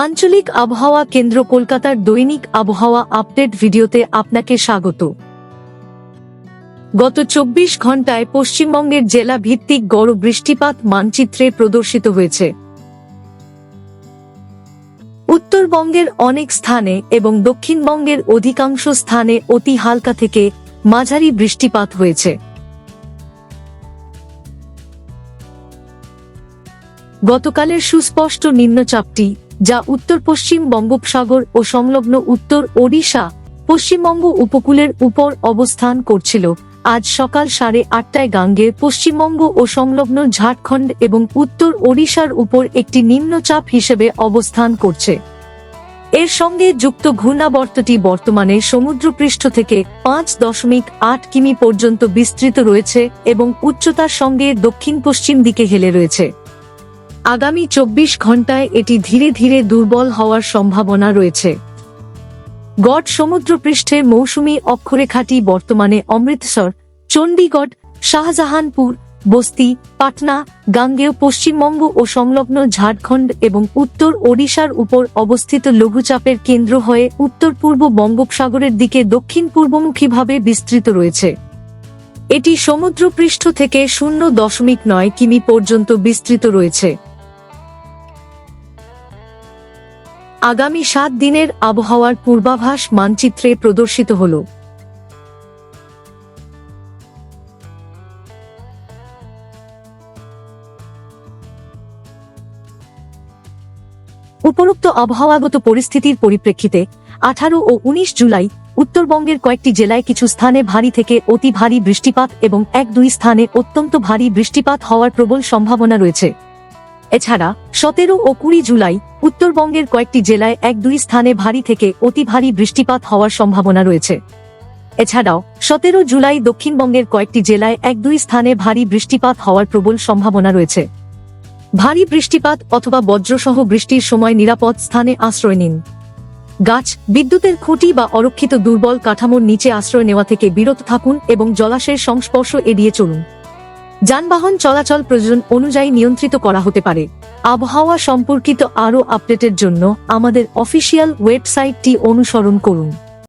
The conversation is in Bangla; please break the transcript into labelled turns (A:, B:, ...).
A: আঞ্চলিক আবহাওয়া কেন্দ্র কলকাতার দৈনিক আবহাওয়া আপডেট ভিডিওতে আপনাকে স্বাগত। গত 24 ঘন্টায় পশ্চিমবঙ্গের জেলা ভিত্তিক গড় বৃষ্টিপাত মানচিত্রে প্রদর্শিত হয়েছে। উত্তরবঙ্গের অনেক স্থানে এবং দক্ষিণবঙ্গের অধিকাংশ স্থানে অতি হালকা থেকে মাঝারি বৃষ্টিপাত হয়েছে। গতকালের সুস্পষ্ট নিম্নচাপটি, যা উত্তর পশ্চিম বঙ্গোপসাগর ও সংলগ্ন উত্তর ওড়িশা, পশ্চিমবঙ্গ উপকূলের উপর অবস্থান করছিল, আজ সকাল 8:30টায় গাঙ্গেয় পশ্চিমবঙ্গ ও সংলগ্ন ঝাড়খণ্ড এবং উত্তর ওড়িশার উপর একটি নিম্নচাপ হিসেবে অবস্থান করছে। এর সঙ্গে যুক্ত ঘূর্ণাবর্তটি বর্তমানে সমুদ্রপৃষ্ঠ থেকে 5.8 কিমি পর্যন্ত বিস্তৃত রয়েছে এবং উচ্চতার সঙ্গে দক্ষিণ পশ্চিম দিকে হেলে রয়েছে। আগামী 24 ঘন্টায় এটি ধীরে ধীরে দুর্বল হওয়ার সম্ভাবনা রয়েছে। গড় সমুদ্রপৃষ্ঠের মৌসুমী অক্ষরেখাটি বর্তমানে অমৃতসর, চণ্ডীগড়, শাহজাহানপুর, বস্তি, পাটনা, গাঙ্গেয় পশ্চিমবঙ্গ ও সংলগ্ন ঝাড়খণ্ড এবং উত্তর ওড়িশার উপর অবস্থিত লঘুচাপের কেন্দ্র হয়ে উত্তর পূর্ব বঙ্গোপসাগরের দিকে দক্ষিণ পূর্বমুখীভাবে বিস্তৃত রয়েছে। এটি সমুদ্রপৃষ্ঠ থেকে 0.9 কিমি পর্যন্ত বিস্তৃত রয়েছে। আগামী 7 দিনের আবহাওয়ার পূর্বাভাস মানচিত্রে প্রদর্শিত হল। উপরোক্ত আবহাওয়াগত পরিস্থিতির পরিপ্রেক্ষিতে 18 ও 19 জুলাই উত্তরবঙ্গের কয়েকটি জেলায় কিছু স্থানে ভারী থেকে অতি ভারী বৃষ্টিপাত এবং 1-2 স্থানে অত্যন্ত ভারী বৃষ্টিপাত হওয়ার প্রবল সম্ভাবনা রয়েছে। এছাড়া 17 ও 20 জুলাই উত্তরবঙ্গের কয়েকটি জেলায় 1-2 স্থানে ভারী থেকে অতি ভারী বৃষ্টিপাত হওয়ার সম্ভাবনা রয়েছে। এছাড়াও 17 জুলাই দক্ষিণবঙ্গের কয়েকটি জেলায় 1-2 স্থানে ভারী বৃষ্টিপাত হওয়ার প্রবল সম্ভাবনা রয়েছে। ভারী বৃষ্টিপাত অথবা বজ্রসহ বৃষ্টির সময় নিরাপদ স্থানে আশ্রয় নিন। গাছ, বিদ্যুতের খুঁটি বা অরক্ষিত দুর্বল কাঠামোর নিচে আশ্রয় নেওয়া থেকে বিরত থাকুন এবং জলাশয়ের সংস্পর্শ এড়িয়ে চলুন। যানবাহন চলাচল প্রয়োজন অনুযায়ী নিয়ন্ত্রিত করা হতে পারে। আবহাওয়া সম্পর্কিত আরও আপডেটের জন্য আমাদের অফিসিয়াল ওয়েবসাইটটি অনুসরণ করুন।